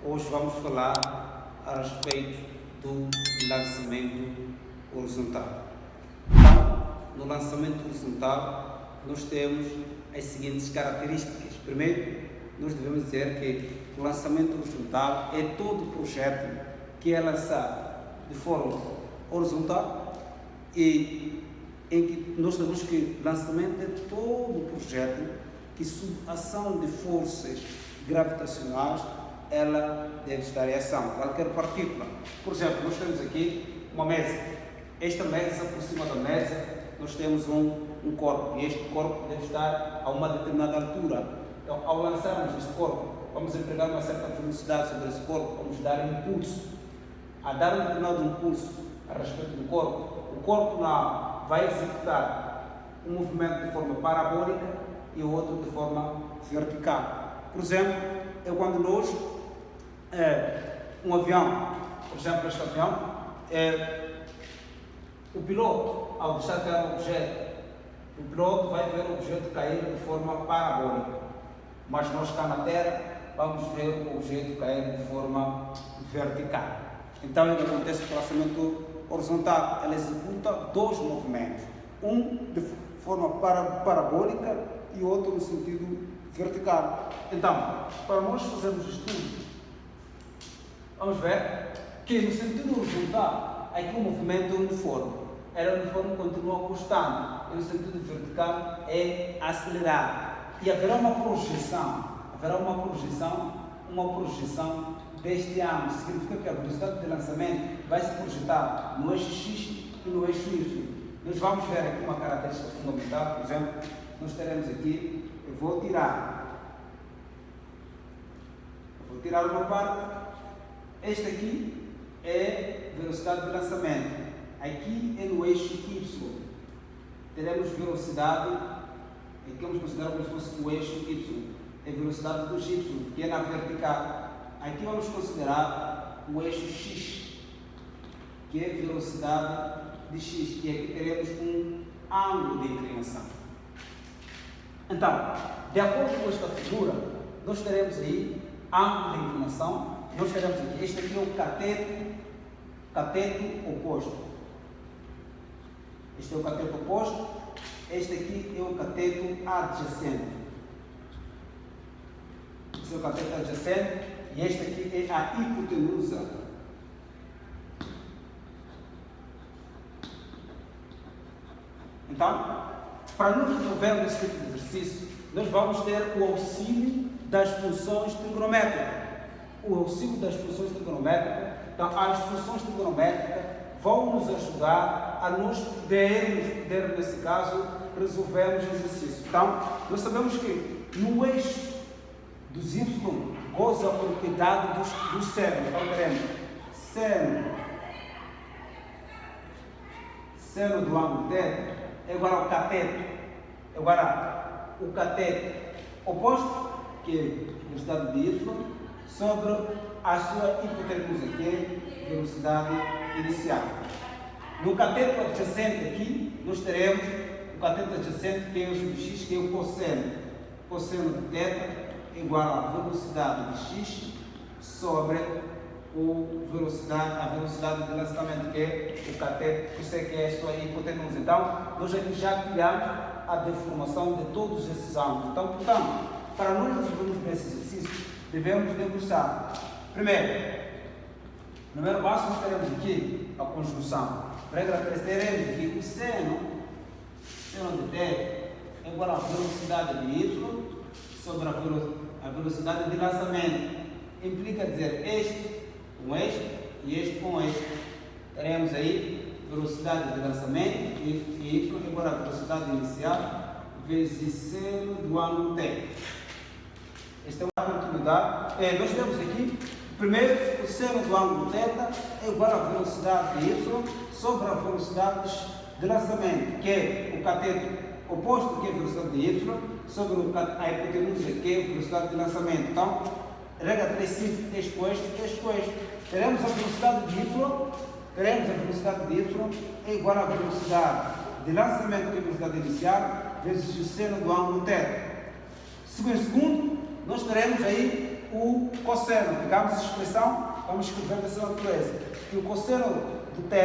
Hoje vamos falar a respeito do lançamento horizontal. Então, no lançamento horizontal, nós temos as seguintes características. Primeiro, nós devemos dizer que o lançamento horizontal é todo projeto que é lançado de forma horizontal e em que nós sabemos que lançamento é todo projeto que, sob ação de forças gravitacionais, ela deve estar em ação, qualquer partícula. Por exemplo, nós temos aqui uma mesa. Esta mesa, por cima da mesa, nós temos um corpo, e este corpo deve estar a uma determinada altura. Então, ao lançarmos este corpo, vamos empregar uma certa velocidade sobre esse corpo, vamos dar um impulso. A dar um determinado impulso a respeito do corpo, o corpo vai executar um movimento de forma parabólica e o outro de forma vertical. Por exemplo, é quando nós, um avião, por exemplo, este avião, o piloto, ao deixar cair o objeto, o piloto vai ver o objeto cair de forma parabólica, mas nós cá na Terra vamos ver o objeto cair de forma vertical. Então, o que acontece com o lançamento horizontal? Ela executa dois movimentos, um de forma parabólica e outro no sentido vertical. Então, para nós fazermos estudo, vamos ver que no sentido horizontal, aqui o movimento é uniforme. Ela uniforme continua constante, e no sentido vertical é acelerado. E haverá uma projeção deste ângulo. Significa que a velocidade de lançamento vai se projetar no eixo X e no eixo Y. Nós vamos ver aqui uma característica fundamental. Por exemplo, nós teremos aqui, eu vou tirar uma parte. Este aqui é velocidade de lançamento. Aqui é no eixo Y. Teremos velocidade, aqui vamos considerar como se fosse o eixo Y. É velocidade do Y, que é na vertical. Aqui vamos considerar o eixo X, que é velocidade de X, e aqui teremos um ângulo de inclinação. Então, de acordo com esta figura, nós teremos aí ângulo de inclinação. Nós teremos aqui, este aqui é o cateto oposto. Este é o cateto oposto, este aqui é o cateto adjacente. Este é o cateto adjacente. E esta aqui é a hipotenusa. Então, para nós resolvermos esse tipo de exercício, nós vamos ter o auxílio das funções trigonométricas. Então, as funções trigonométricas vão nos ajudar a nós podermos, nesse caso, resolvermos o exercício. Então, nós sabemos que no eixo dos y goza a propriedade do seno. Então, teremos seno do ângulo θ é igual ao cateto. O cateto oposto, que é a velocidade de y, sobre a sua hipotenusa, que é velocidade inicial. No cateto adjacente aqui, nós teremos o cateto adjacente, que é o x, que é o cosseno. Cosseno de θ igual à velocidade de x sobre a velocidade de lançamento, que é o cateto, que isso é que é a sua hipotenusa. Então, nós aqui já criamos a deformação de todos esses ângulos. Então, portanto, para nós resolvermos bem esse exercício, devemos debruçar. Primeiro passo, nós teremos aqui a conjunção. Regra 3, teremos aqui o seno de θ é igual à velocidade de y sobre a velocidade de lançamento. Implica dizer este com este e este com este. Teremos aí velocidade de lançamento e y igual à velocidade inicial vezes seno do ângulo θ. Esta é uma continuidade. Nós temos aqui, primeiro, o seno do ângulo θ é igual à velocidade de y sobre a velocidade de lançamento, que é o cateto oposto, que é a velocidade de y, sobre a hipotenusa, que é a velocidade de lançamento. Então, regra 3, 5, este com este. Teremos a velocidade de y, é igual à velocidade de lançamento, que é a velocidade inicial, vezes o seno do ângulo θ. Segundo, nós teremos aí o cosseno. Pegamos a expressão, vamos escrever dessa natureza, que o cosseno do θ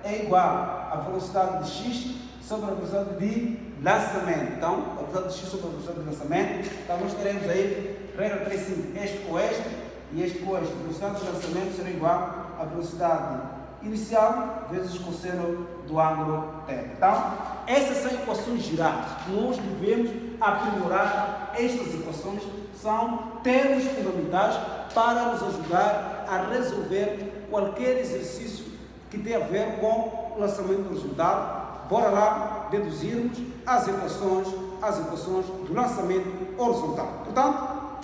é igual à velocidade de x sobre a velocidade de lançamento. Então, a velocidade de x sobre a velocidade de lançamento. Então, nós teremos aí, regra 3, este com este e este com este. A velocidade de lançamento será igual à velocidade inicial vezes o cosseno do ângulo θ. Então, essas são equações gerais. Nós devemos aprimorar estas equações. São termos fundamentais para nos ajudar a resolver qualquer exercício que tenha a ver com o lançamento do resultado. Bora lá deduzirmos as equações do lançamento horizontal. Portanto,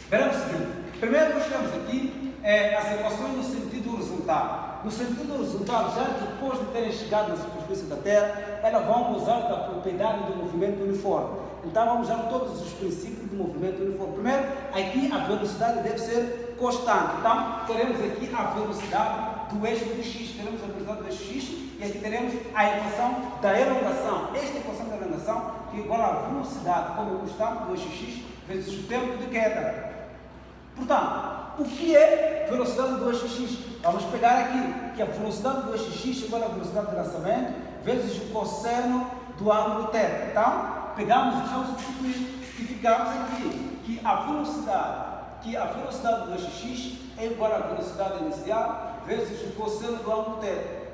veremos o seguinte. Primeiro nós temos aqui as equações no sentido horizontal. No sentido horizontal, já depois de terem chegado na superfície da Terra, elas vão gozar da propriedade do movimento uniforme. Então vamos usar todos os princípios do movimento uniforme. Primeiro, aqui a velocidade deve ser constante. Então, teremos aqui a velocidade do eixo de x. Teremos a velocidade do eixo x e aqui teremos a equação da elongação. Esta equação da elongação que é igual à velocidade como constante do eixo x vezes o tempo de queda. Portanto, o que é velocidade do eixo x? Vamos pegar aqui que a velocidade do eixo x é igual à velocidade de lançamento vezes o cosseno do ângulo θ. Então, pegamos e vamos substituir e ficamos aqui que a velocidade do eixo x é igual à velocidade inicial vezes o cosseno do ângulo θ.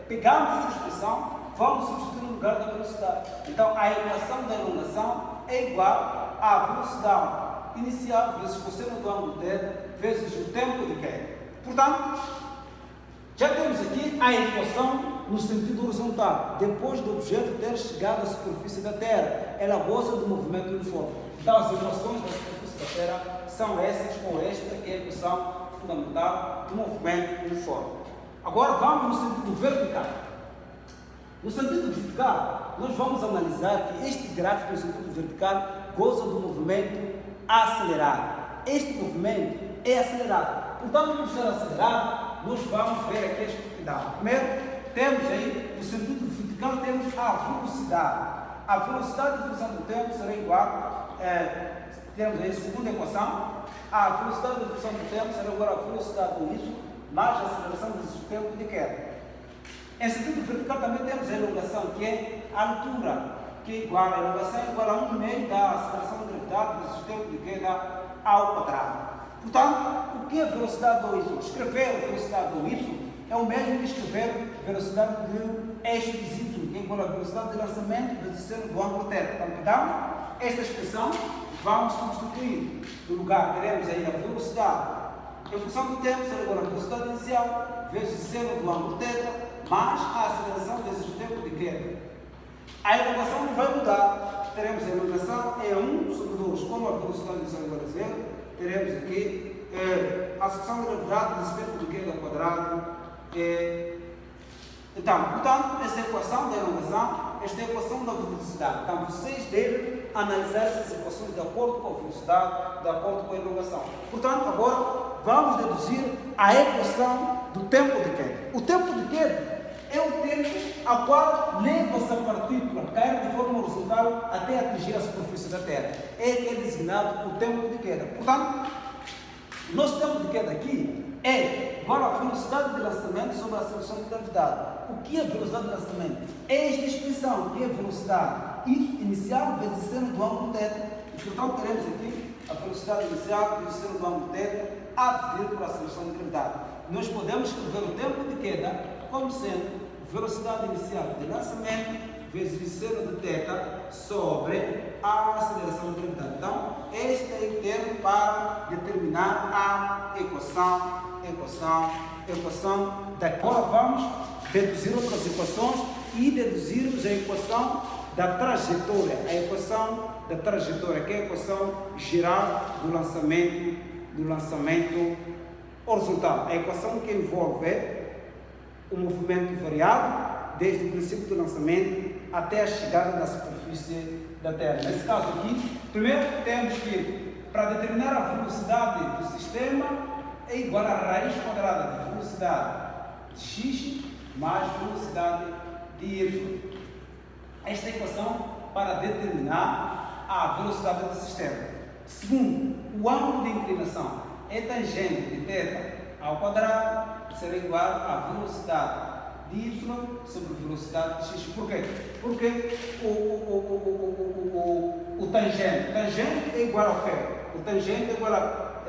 Pegamos essa expressão, vamos substituir no lugar da velocidade. Então, a equação da elongação é igual à velocidade inicial vezes o cosseno do ângulo θ vezes o tempo de queda. Portanto, já temos aqui a equação no sentido horizontal. Depois do objeto ter chegado à superfície da Terra, ela goza do movimento uniforme. Então, as equações da superfície da Terra são essas ou esta, que é a equação fundamental do movimento uniforme. Agora, vamos no sentido vertical. No sentido vertical, nós vamos analisar que este gráfico no sentido vertical goza do movimento acelerado. Este movimento é acelerado. Portanto, por ser acelerado, nós vamos ver aqui as propriedades. Primeiro, temos aí, no sentido vertical, temos a velocidade. A velocidade de função do tempo será igual, temos aí a segunda equação, a velocidade de função do tempo será igual à velocidade do início, mais a aceleração vezes o tempo de queda. Em sentido vertical também temos a elongação, que é a altura, que é igual, a elongação é igual a 1/2 da aceleração da gravidade vezes o tempo de queda ao quadrado. Portanto, o que é a velocidade do y? Escrever a velocidade do y é o mesmo que escrever a velocidade do eixo de y, que é igual à velocidade de lançamento vezes seno do ângulo θ. Então, pegamos esta expressão, vamos substituir. No lugar, teremos aí a velocidade em função do tempo, será igual à velocidade inicial vezes seno do ângulo θ, mais a aceleração vezes o tempo de queda. A elongação não vai mudar. Teremos a elongação é 1 sobre 2, como a velocidade inicial é igual a 0, teremos aqui a ação da gravidade vezes o tempo de queda ao quadrado. Então, portanto, essa equação da elongação, esta é a equação da velocidade. Então, vocês devem analisar essas equações de acordo com a velocidade, de acordo com a elongação. Portanto, agora vamos deduzir a equação do tempo de queda. O tempo de queda é o tempo a qual leva-se a partícula a cair de forma horizontal até atingir a superfície da Terra. É que é designado o tempo de queda. Portanto, o nosso tempo de queda aqui é igual à velocidade de lançamento sobre a aceleração de gravidade. O que é a velocidade de lançamento? É esta expressão, que é a velocidade inicial vezes seno do ângulo θ. E, portanto, teremos aqui a velocidade inicial vezes seno do ângulo θ a dividir por aceleração de gravidade. Nós podemos escrever o tempo de queda como sendo velocidade inicial de lançamento vezes seno de θ sobre a aceleração de gravidade. Então, este é o termo para determinar a equação da qual vamos deduzir outras equações e deduzirmos a equação da trajetória. A equação da trajetória, que é a equação geral do lançamento horizontal. A equação que envolve o movimento variado desde o princípio do lançamento até a chegada da superfície da Terra. Nesse caso aqui, primeiro temos que, para determinar a velocidade do sistema, é igual à raiz quadrada da velocidade de x mais velocidade de y. Esta é a equação para determinar a velocidade do sistema. Segundo, o ângulo de inclinação é tangente de θ ao quadrado será igual à velocidade de y sobre velocidade de x. Por quê? Porque o tangente é igual ao quê? O tangente é igual a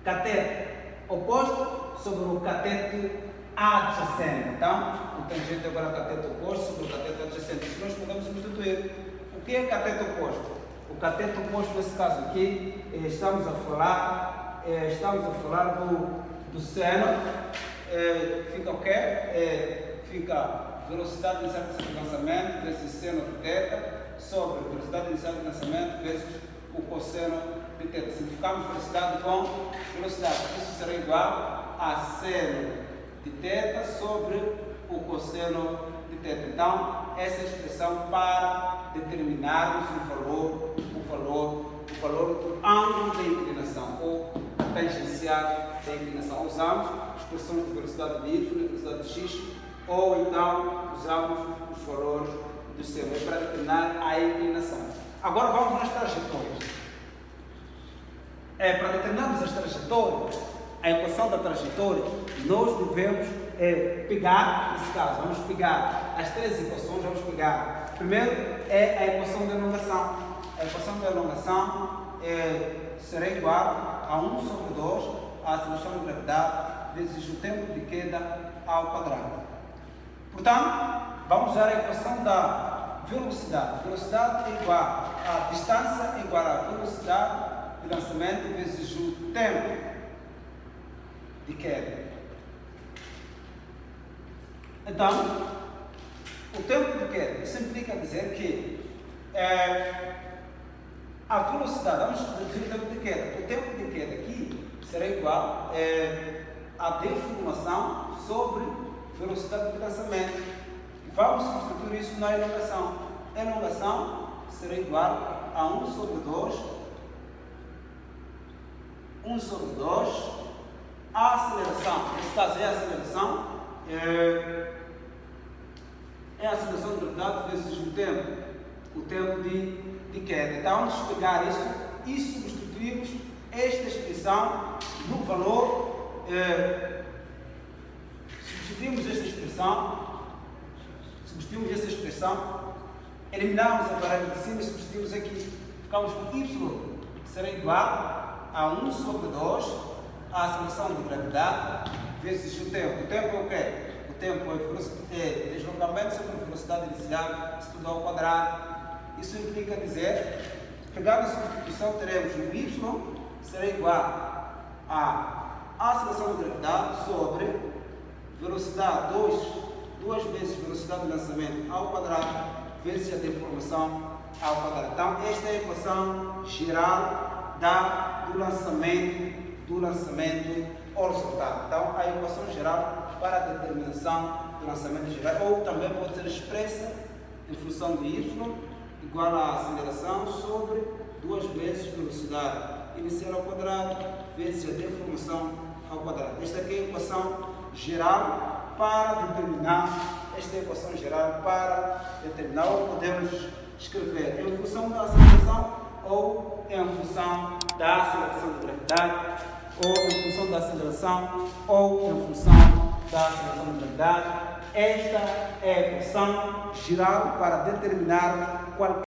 cateto oposto sobre o cateto adjacente. Então, o tangente é igual a cateto oposto sobre o cateto adjacente. Se nós podemos substituir, o que é cateto oposto? O cateto oposto, nesse caso aqui, estamos a falar do seno. Fica o quê? Fica velocidade inicial de lançamento vezes seno de θ sobre velocidade inicial de lançamento vezes o cosseno de θ. Simplificamos velocidade com velocidade. Isso será igual a seno de θ sobre o cosseno de θ. Então, essa é a expressão para determinarmos o valor do ângulo de inclinação ou tangencial da inclinação. Usamos expressões de velocidade de y e velocidade de x, ou então usamos os valores do seno para determinar a inclinação. Agora vamos nas trajetórias. Para determinarmos as trajetórias, a equação da trajetória, nós devemos pegar, nesse caso, vamos pegar as três equações, vamos pegar. Primeiro é a equação de elongação. A equação de elongação será igual a 1 sobre 2 a aceleração de gravidade vezes o tempo de queda ao quadrado. Portanto, vamos usar a equação da velocidade. Velocidade é igual a distância igual a velocidade de lançamento vezes o tempo de queda. Então, o tempo de queda, isso implica dizer que a velocidade, vamos reduzir o tempo de queda. O tempo de queda aqui será igual a deformação sobre velocidade de lançamento. Vamos substituir isso na elongação. A elongação será igual a 1 sobre 2 a aceleração. Nesse caso é a aceleração. É a aceleração de gravidade vezes o tempo de queda. Então, vamos pegar isso e substituímos esta expressão no valor. Substituímos esta expressão, eliminamos a variável de cima e substituímos aqui. Ficamos com y será igual a 1 sobre 2 a aceleração de gravidade vezes o tempo. O tempo é o quê? O tempo é deslocamento sobre a velocidade inicial, isso tudo ao quadrado. Isso implica dizer, pegando a substituição, teremos o y será igual a aceleração de gravidade sobre velocidade 2 vezes velocidade de lançamento ao quadrado vezes a deformação ao quadrado. Então, esta é a equação geral do lançamento horizontal. Então, a equação geral para a determinação do lançamento geral, ou também pode ser expressa em função de y igual à aceleração sobre 2 vezes velocidade inicial ao quadrado vezes a deformação ao quadrado. Esta aqui é a equação geral para determinar, ou podemos escrever em função da aceleração ou em função da aceleração de gravidade, ou em função da aceleração ou em função da aceleração de gravidade. Esta é a equação geral para determinar qual